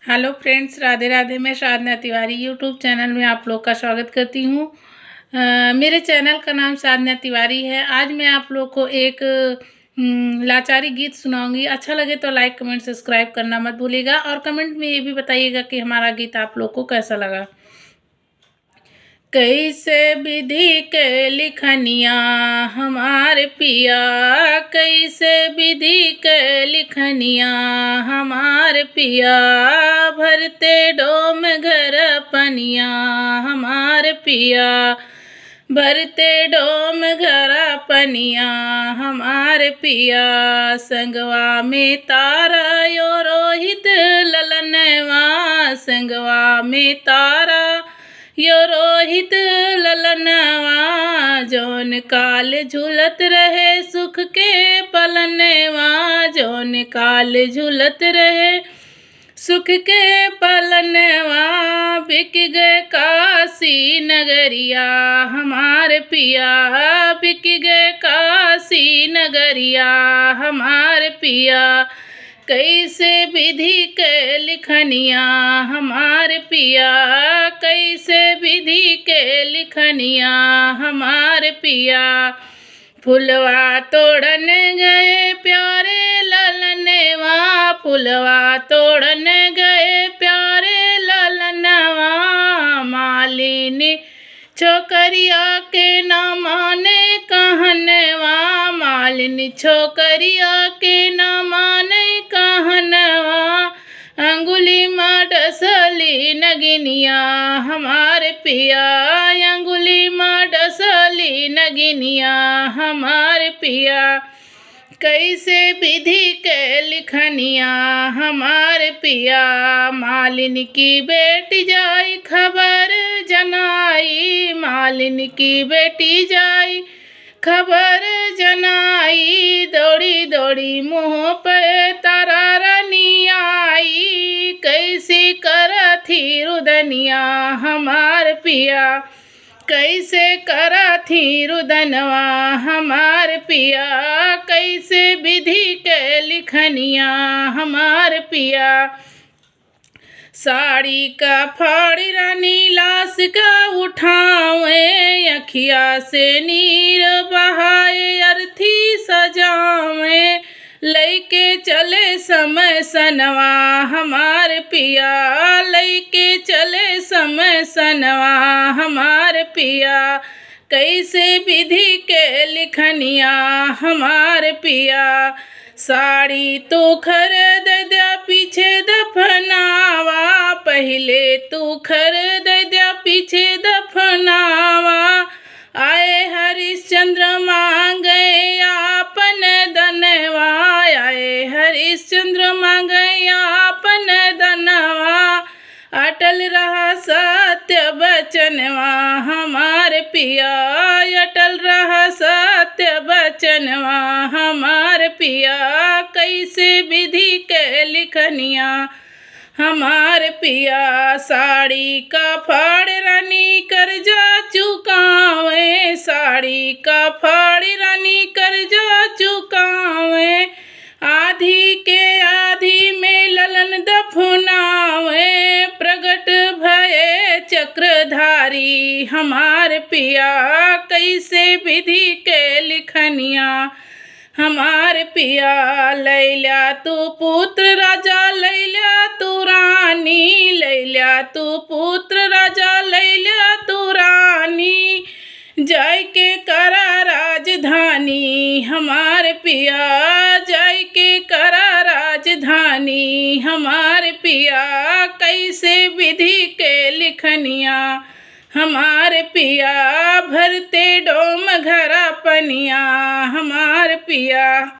Hello friends, Radhe Radhe. मैं साधना Tiwari YouTube channel में आप लोग का स्वागत करती हूँ। मेरे चैनल का नाम साधना तिवारी है। आज मैं आप लोग को एक लाचारी गीत सुनाऊंगी। अच्छा लगे तो लाइक कमेंट सब्सक्राइब करना मत भूलिएगा और कमेंट में ये भी बताइएगा कि हमारा गीत आप लोग को कैसा लगा। कैसे विधि के लिखनिया हमारे पिया, कैसे विधि के लिखनिया हमारे पिया, भरते डोम घर पनिया हमारे पिया, भरते डोम घर पनिया हमारे पिया, संगवा में तारा यो रोहित ललनवा, संगवा में तारा यो रोहित ललनवा, जौन काल झूलत रहे सुख के पलनवा, जौन काल झूलत रहे सुख के पलनवा, बिक गए काशी नगरिया हमारे पिया, बिक गए काशी नगरिया हमारे पिया, कैसे विधि के लिखनिया हमारे पिया, कैसे विधि के लिखनिया हमारे पिया, फुलवा तोड़न गए प्यारे ललनवा, फुलवा तोड़न गए प्यारे ललनवा, मालिनी छोकरिया के ना माने कहनवा, मालिनी छोकरिया के ना माने कहनवा, अंगुली माँ डसली नगिनिया हमारे पिया, अंगुली माँ डसली नगिनिया हमारे पिया, कैसे विधि के लिखनिया हमारे पिया, मालिनी की बेटी जाई खबर जनाई, मालिनी की बेटी जाई खबर जनाई, दौड़ी दौड़ी मुँह पे तारा रानी आई, कैसी करथी रुदनिया हमार पिया, कैसे करथी रुदनवा हमार पिया, कैसे विधि के लिखनिया हमार पिया, साड़ी का फाड़ी रानी लाश का उठावे, अखिया से नीर बहाए अर्थी सजावे, लैके चले समय सनवा हमार पिया, लैके चले समय सनवा हमार पिया, कैसे विधि के लिखनिया हमार पिया, साड़ी तो खरीद दे पीछे दफनावा, पहले तू खरीद दे पीछे दफनावा, आए हरिश्चंद्र मांगे आपन दनवा, आए हरिश्चंद्र मांगे आपन दनवा, अटल रहा सत्य वचनवा हमारे पिया, अटल रहा सत्य वचनवा हमारे पिया, कैसे विधि के लिखनिया हमारे पिया, साड़ी का फाड़ रानी कर्जा चुकावे, साड़ी का फाड़ रानी कर्जा चुकावे, आधी के आधी में ललन दफनावे, प्रगट भये चक्रधारी हमारे पिया, कैसे विधि के लिखनिया हमारे पिया, लैला तू पुत्र राजा लैला तू रानी, लैला तू पुत्र राजा लैला तू रानी, जय के करा राजधानी हमारे पिया, जय के करा राजधानी हमारे पिया, कैसे विधि के लिखनिया हमारे पिया, भरते डोम घर पनिया हमारे पिया।